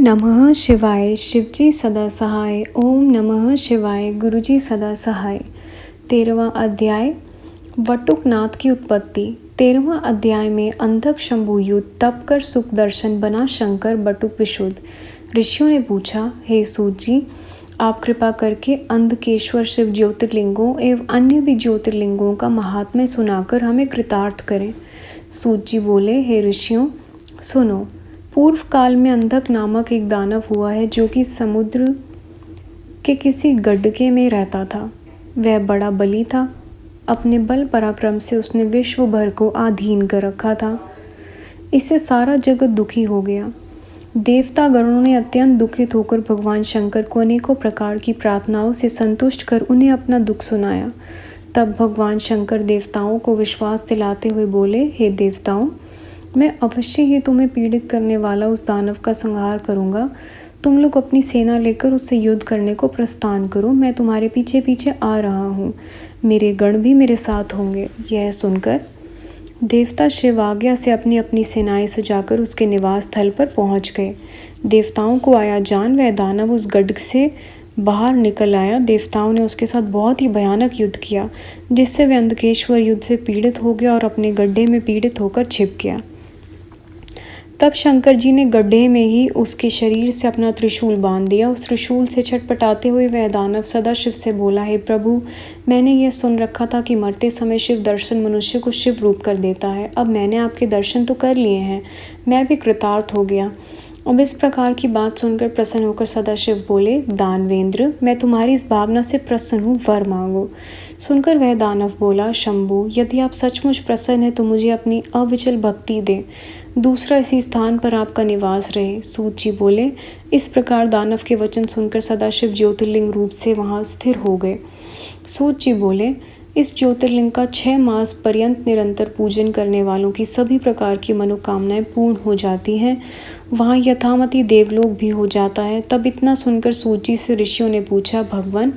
नमः शिवाय। शिवजी सदा सहाय। ओम नमः शिवाय। गुरुजी सदा सहाय। 13वां अध्याय वटुकनाथ की उत्पत्ति। 13वां अध्याय में अंधक शंभु युद्ध तप कर सुख दर्शन बना शंकर बटुक विशुद्ध। ऋषियों ने पूछा, हे सूत जी, आप कृपा करके अंधकेश्वर शिव ज्योतिर्लिंगों एवं अन्य भी ज्योतिर्लिंगों का महात्म्य सुनाकर हमें कृतार्थ करें। सूत जी बोले, हे ऋषियों, सुनो। पूर्व काल में अंधक नामक एक दानव हुआ है जो कि समुद्र के किसी गड्ढे में रहता था। वह बड़ा बली था। अपने बल पराक्रम से उसने विश्व भर को अधीन कर रखा था। इससे सारा जगत दुखी हो गया। देवता गणों ने अत्यंत दुखित होकर भगवान शंकर को अनेकों प्रकार की प्रार्थनाओं से संतुष्ट कर उन्हें अपना दुख सुनाया। तब भगवान शंकर देवताओं को विश्वास दिलाते हुए बोले, हे देवताओं, मैं अवश्य ही तुम्हें पीड़ित करने वाला उस दानव का संहार करूंगा। तुम लोग अपनी सेना लेकर उससे युद्ध करने को प्रस्थान करो। मैं तुम्हारे पीछे पीछे आ रहा हूँ। मेरे गण भी मेरे साथ होंगे। यह सुनकर देवता शिव आज्ञा से अपनी अपनी सेनाएं सजाकर उसके निवास स्थल पर पहुँच गए। देवताओं को आया जान वह दानव उस गड्ढे से बाहर निकल आया। देवताओं ने उसके साथ बहुत ही भयानक युद्ध किया, जिससे वह अंधकेश्वर युद्ध से पीड़ित हो गया और अपने गड्ढे में पीड़ित होकर छिप गया। तब शंकर जी ने गड्ढे में ही उसके शरीर से अपना त्रिशूल बांध दिया। उस त्रिशूल से छटपटाते हुए वह दानव सदा शिव से बोला, हे प्रभु, मैंने यह सुन रखा था कि मरते समय शिव दर्शन मनुष्य को शिव रूप कर देता है। अब मैंने आपके दर्शन तो कर लिए हैं, मैं भी कृतार्थ हो गया। अब इस प्रकार की बात सुनकर प्रसन्न होकर सदाशिव बोले, दानवेंद्र, मैं तुम्हारी इस भावना से प्रसन्न हूँ, वर मांगो। सुनकर वह दानव बोला, शंभु, यदि आप सचमुच प्रसन्न हैं तो मुझे अपनी अविचल भक्ति दें। दूसरा इसी स्थान पर आपका निवास रहे। सूत जी बोले। इस प्रकार दानव के वचन सुनकर सदाशिव ज्योतिर्लिंग रूप से वहाँ स्थिर हो गए। सूत जी बोले, इस ज्योतिर्लिंग का 6 मास पर्यंत निरंतर पूजन करने वालों की सभी प्रकार की मनोकामनाएं पूर्ण हो जाती हैं। वहाँ यथामति देवलोक भी हो जाता है। तब इतना सुनकर सूत जी से ऋषियों ने पूछा, भगवान,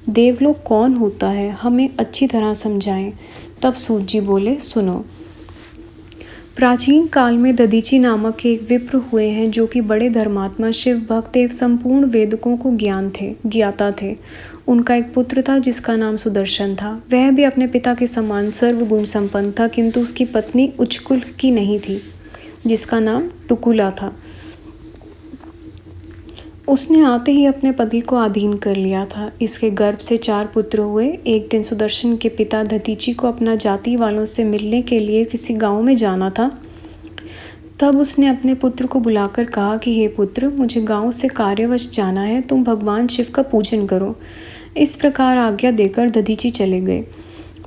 देवलोक कौन होता है? हमें अच्छी तरह समझाएं। तब सूत जी बोले, सुनो। प्राचीन काल में दधीची नामक एक विप्र हुए हैं जो कि बड़े धर्मात्मा, शिव भक्त एवं संपूर्ण वेदकों को ज्ञाता थे। उनका एक पुत्र था जिसका नाम सुदर्शन था। वह भी अपने पिता के समान सर्वगुण संपन्न था, किंतु उसकी पत्नी उच्चकुल की नहीं थी, जिसका नाम टुकुला था। उसने आते ही अपने पति को अधीन कर लिया था। इसके गर्भ से 4 पुत्र हुए। एक दिन सुदर्शन के पिता दधीची को अपना जाति वालों से मिलने के लिए किसी गांव में जाना था। तब उसने अपने पुत्र को बुलाकर कहा कि हे पुत्र, मुझे गांव से कार्यवश जाना है, तुम भगवान शिव का पूजन करो। इस प्रकार आज्ञा देकर दधीची चले गए।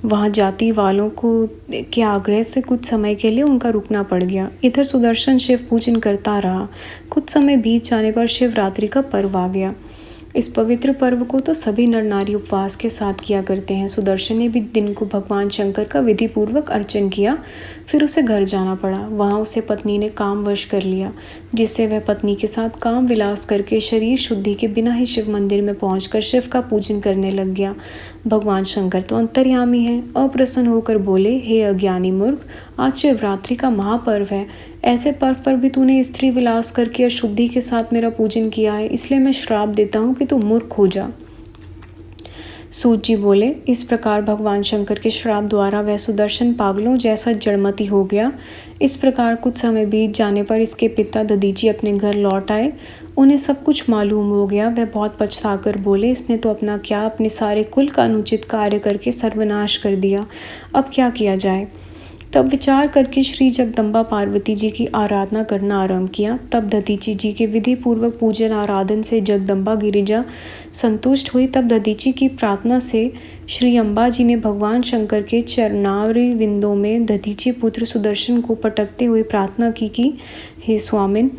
वहाँ जाति वालों के आग्रह से कुछ समय के लिए उनका रुकना पड़ गया। इधर सुदर्शन शिव पूजन करता रहा। कुछ समय बीत जाने पर शिवरात्रि का पर्व आ गया। इस पवित्र पर्व को तो सभी नर नारी उपवास के साथ किया करते हैं। सुदर्शन ने भी दिन को भगवान शंकर का विधि पूर्वक अर्चन किया। फिर उसे घर जाना पड़ा। वहाँ उसे पत्नी ने काम वश कर लिया, जिससे वह पत्नी के साथ काम विलास करके शरीर शुद्धि के बिना ही शिव मंदिर में पहुंचकर शिव का पूजन करने लग गया। भगवान शंकर तो अंतर्यामी हैं। अप्रसन्न होकर बोले, हे अज्ञानी मूर्ख, आज शिवरात्रि का महापर्व है। ऐसे पर्व पर भी तूने स्त्री विलास करके अशुद्धि के साथ मेरा पूजन किया है, इसलिए मैं श्राप देता हूँ कि तू मूर्ख हो जा। सूत जी बोले। इस प्रकार भगवान शंकर के श्राप द्वारा वह सुदर्शन पागलों जैसा जड़मती हो गया। इस प्रकार कुछ समय बीत जाने पर इसके पिता दधीची अपने घर लौट आए। उन्हें सब कुछ मालूम हो गया। वह बहुत पछताकर बोले, इसने तो अपना क्या, अपने सारे कुल का अनुचित कार्य करके सर्वनाश कर दिया। अब क्या किया जाए? तब विचार करके श्री जगदम्बा पार्वती जी की आराधना करना आरंभ किया। तब दधीची जी के विधि पूर्वक पूजन आराधन से जगदम्बा गिरिजा संतुष्ट हुई। तब दधीची की प्रार्थना से श्री अम्बा जी ने भगवान शंकर के चरणावरी विंदों में दधीची पुत्र सुदर्शन को पटकते हुए प्रार्थना की कि हे स्वामिन,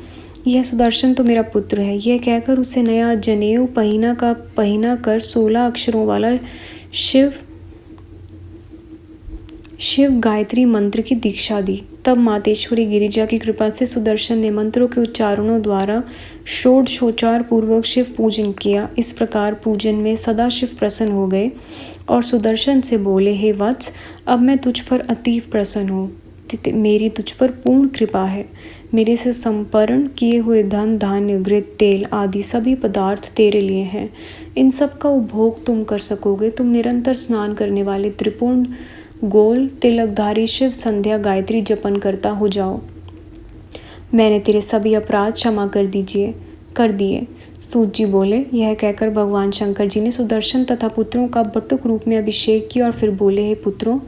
यह सुदर्शन तो मेरा पुत्र है। यह कहकर उसे नया जनेऊ पहिना कर 16 अक्षरों वाला शिव गायत्री मंत्र की दीक्षा दी। तब मातेश्वरी गिरिजा की कृपा से सुदर्शन ने मंत्रों के उच्चारणों द्वारा षोडशोपचार पूर्वक शिव पूजन किया। इस प्रकार पूजन में सदा शिव प्रसन्न हो गए और सुदर्शन से बोले, हे वत्स, अब मैं तुझ पर अतीव प्रसन्न हूँ। मेरी तुझ पर पूर्ण कृपा है। मेरे से संपर्ण किए हुए धन, धान्य, घृत, तेल आदि सभी पदार्थ तेरे लिए हैं। इन सब का उपभोग तुम कर सकोगे। तुम निरंतर स्नान करने वाले त्रिपुंड गोल तिलकधारी शिव संध्या गायत्री जपन करता हो जाओ। मैंने तेरे सभी अपराध क्षमा कर दिए। सूत जी बोले। यह कहकर भगवान शंकर जी ने सुदर्शन तथा पुत्रों का बटुक रूप में अभिषेक किया और फिर बोले, हे पुत्रों,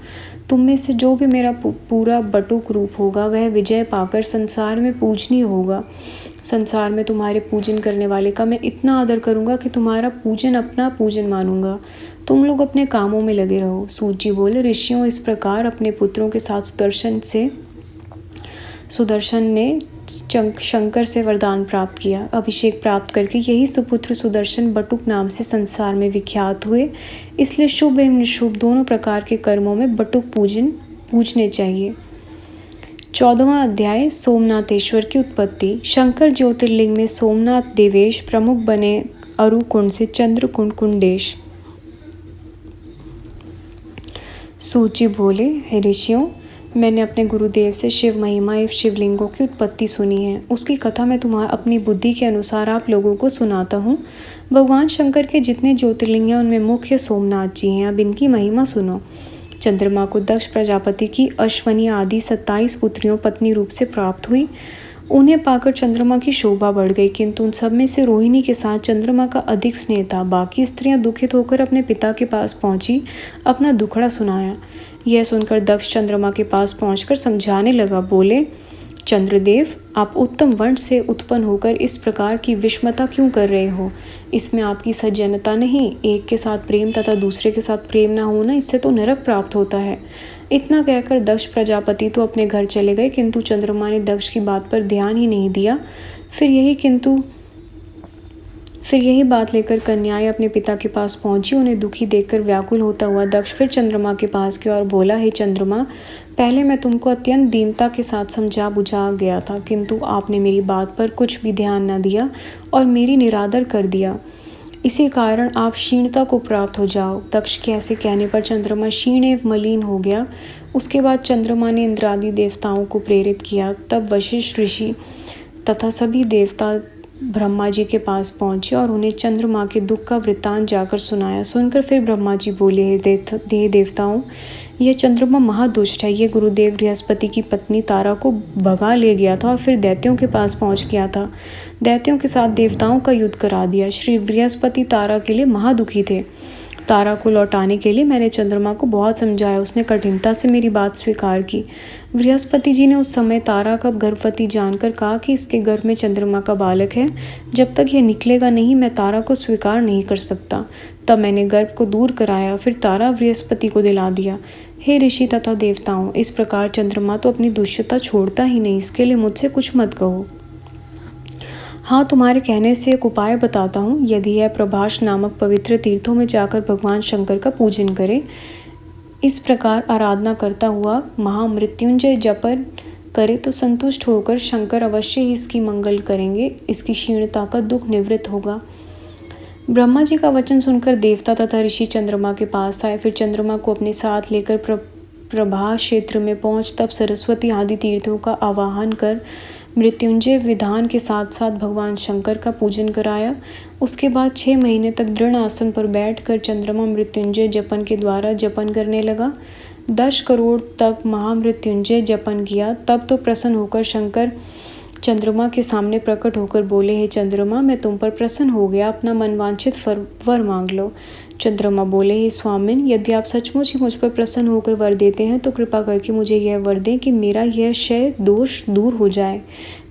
तुम में से जो भी मेरा पूरा बटुक रूप होगा वह विजय पाकर संसार में पूजनीय होगा। संसार में तुम्हारे पूजन करने वाले का मैं इतना आदर करूँगा कि तुम्हारा पूजन अपना पूजन मानूंगा। तुम लोग अपने कामों में लगे रहो। सूत जी बोले, ऋषियों, इस प्रकार अपने पुत्रों के साथ सुदर्शन ने शंकर से वरदान प्राप्त किया। अभिषेक प्राप्त करके यही सुपुत्र सुदर्शन बटुक नाम से संसार में विख्यात हुए। इसलिए शुभ एवं निशुभ दोनों प्रकार के कर्मों में बटुक पूजने चाहिए। 14वां अध्याय सोमनाथेश्वर की उत्पत्ति। शंकर ज्योतिर्लिंग में सोमनाथ देवेश प्रमुख बने। अरु कुंड से चंद्र कुंड कुंडेश। सूची बोले, हे ऋषियों, मैंने अपने गुरुदेव से शिव महिमा एवं शिवलिंगों की उत्पत्ति सुनी है। उसकी कथा मैं अपनी बुद्धि के अनुसार आप लोगों को सुनाता हूँ। भगवान शंकर के जितने ज्योतिर्लिंग हैं उनमें मुख्य सोमनाथ जी हैं। अब इनकी महिमा सुनो। चंद्रमा को दक्ष प्रजापति की अश्वनी आदि 27 पुत्रियों पत्नी रूप से प्राप्त हुई। उन्हें पाकर चंद्रमा की शोभा बढ़ गई, किंतु उन सब में से रोहिणी के साथ चंद्रमा का अधिक स्नेह था। बाकी स्त्रियां दुखित होकर अपने पिता के पास पहुंची, अपना दुखड़ा सुनाया। यह सुनकर दक्ष चंद्रमा के पास पहुंचकर समझाने लगा। बोले, चंद्रदेव, आप उत्तम वंश से उत्पन्न होकर इस प्रकार की विषमता क्यों कर रहे हो? इसमें आपकी सज्जनता नहीं। एक के साथ प्रेम तथा दूसरे के साथ प्रेम न होना, इससे तो नरक प्राप्त होता है। इतना कहकर दक्ष प्रजापति तो अपने घर चले गए, किंतु चंद्रमा ने दक्ष की बात पर ध्यान ही नहीं दिया। फिर यही बात लेकर कन्याएं अपने पिता के पास पहुंची। उन्हें दुखी देखकर व्याकुल होता हुआ दक्ष फिर चंद्रमा के पास गया और बोला, हे चंद्रमा, पहले मैं तुमको अत्यंत दीनता के साथ समझा बुझा गया था, किंतु आपने मेरी बात पर कुछ भी ध्यान न दिया और मेरी निरादर कर दिया। इसी कारण आप क्षीणता को प्राप्त हो जाओ। दक्ष के ऐसे कहने पर चंद्रमा क्षीण एवं मलिन हो गया। उसके बाद चंद्रमा ने इंद्रादि देवताओं को प्रेरित किया। तब वशिष्ठ ऋषि तथा सभी देवता ब्रह्मा जी के पास पहुंचे और उन्हें चंद्रमा के दुख का वृत्तांत जाकर सुनाया। सुनकर फिर ब्रह्मा जी बोले, हे देवताओं, यह चंद्रमा महादुष्ट है। ये गुरुदेव बृहस्पति की पत्नी तारा को भगा ले गया था और फिर दैत्यों के पास पहुंच गया था। दैत्यों के साथ देवताओं का युद्ध करा दिया। श्री बृहस्पति तारा के लिए महादुखी थे। तारा को लौटाने के लिए मैंने चंद्रमा को बहुत समझाया। उसने कठिनता से मेरी बात स्वीकार की। बृहस्पति जी ने उस समय तारा का गर्भवती जानकर कहा कि इसके गर्भ में चंद्रमा का बालक है। जब तक यह निकलेगा नहीं, मैं तारा को स्वीकार नहीं कर सकता। तब मैंने गर्भ को दूर कराया। फिर तारा बृहस्पति को दिला दिया। हे ऋषि तथा देवताओं, इस प्रकार चंद्रमा तो अपनी दुष्टता छोड़ता ही नहीं। इसके लिए मुझसे कुछ मत कहो। हाँ, तुम्हारे कहने से एक उपाय बताता हूँ। यदि यह प्रभास नामक पवित्र तीर्थों में जाकर भगवान शंकर का पूजन करे, इस प्रकार आराधना करता हुआ महामृत्युंजय जपन करे, तो संतुष्ट होकर शंकर अवश्य ही इसकी मंगल करेंगे। इसकी क्षीणता का दुख निवृत्त होगा। ब्रह्मा जी का वचन सुनकर देवता तथा ऋषि चंद्रमा के पास आए। फिर चंद्रमा को अपने साथ लेकर प्रभास क्षेत्र में पहुँच तब सरस्वती आदि तीर्थों का आवाहन कर मृत्युंजय विधान के साथ साथ भगवान शंकर का पूजन कराया। उसके बाद 6 महीने तक दृढ़ आसन पर बैठकर चंद्रमा मृत्युंजय जपन के द्वारा जपन करने लगा। 10 करोड़ तक महामृत्युंजय जपन किया। तब तो प्रसन्न होकर शंकर चंद्रमा के सामने प्रकट होकर बोले, हे चंद्रमा, मैं तुम पर प्रसन्न हो गया। अपना मनवांछित वर मांग लो। चंद्रमा बोले, हे स्वामिन, यदि आप सचमुच ही मुझ पर प्रसन्न होकर वर देते हैं तो कृपा करके मुझे यह वर दें कि मेरा यह क्षय दोष दूर हो जाए।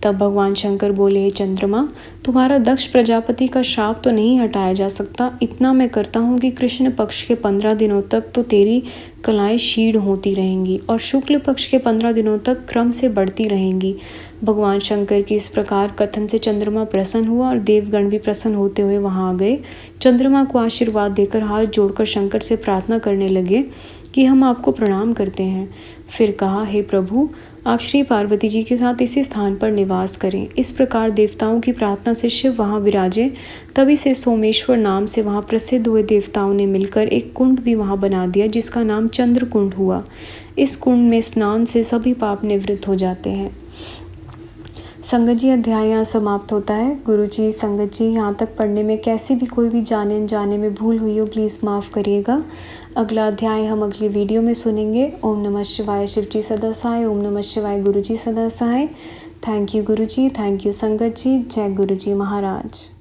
तब भगवान शंकर बोले, हे चंद्रमा, तुम्हारा दक्ष प्रजापति का श्राप तो नहीं हटाया जा सकता। इतना मैं करता हूँ कि कृष्ण पक्ष के 15 दिनों तक तो तेरी कलाएं क्षीण होती रहेंगी और शुक्ल पक्ष के 15 दिनों तक क्रम से बढ़ती रहेंगी। भगवान शंकर की इस प्रकार कथन से चंद्रमा प्रसन्न हुआ और देवगण भी प्रसन्न होते हुए वहां आ गए। चंद्रमा को आशीर्वाद देकर हाथ जोड़कर शंकर से प्रार्थना करने लगे कि हम आपको प्रणाम करते हैं। फिर कहा, हे प्रभु, आप श्री पार्वती जी के साथ इसी स्थान पर निवास करें। इस प्रकार देवताओं की प्रार्थना से शिव वहां विराजे। तभी से सोमेश्वर नाम से वहां प्रसिद्ध हुए देवताओं ने मिलकर एक कुंड भी वहां बना दिया, जिसका नाम चंद्र कुंड हुआ। इस कुंड में स्नान से सभी पाप निवृत्त हो जाते हैं। संगत जी, अध्याय यहाँ समाप्त होता है। गुरु जी, संगत जी, यहाँ तक पढ़ने में कैसी भी कोई भी जाने अनजाने में भूल हुई हो, प्लीज़ माफ़ करिएगा। अगला अध्याय हम अगली वीडियो में सुनेंगे। ओम नमः शिवाय। शिव जी सदा सहाय। ओम नमः शिवाय। गुरु जी सदा सहाय। Thank you Guru ji, thank you संगत जी। जय गुरु जी महाराज।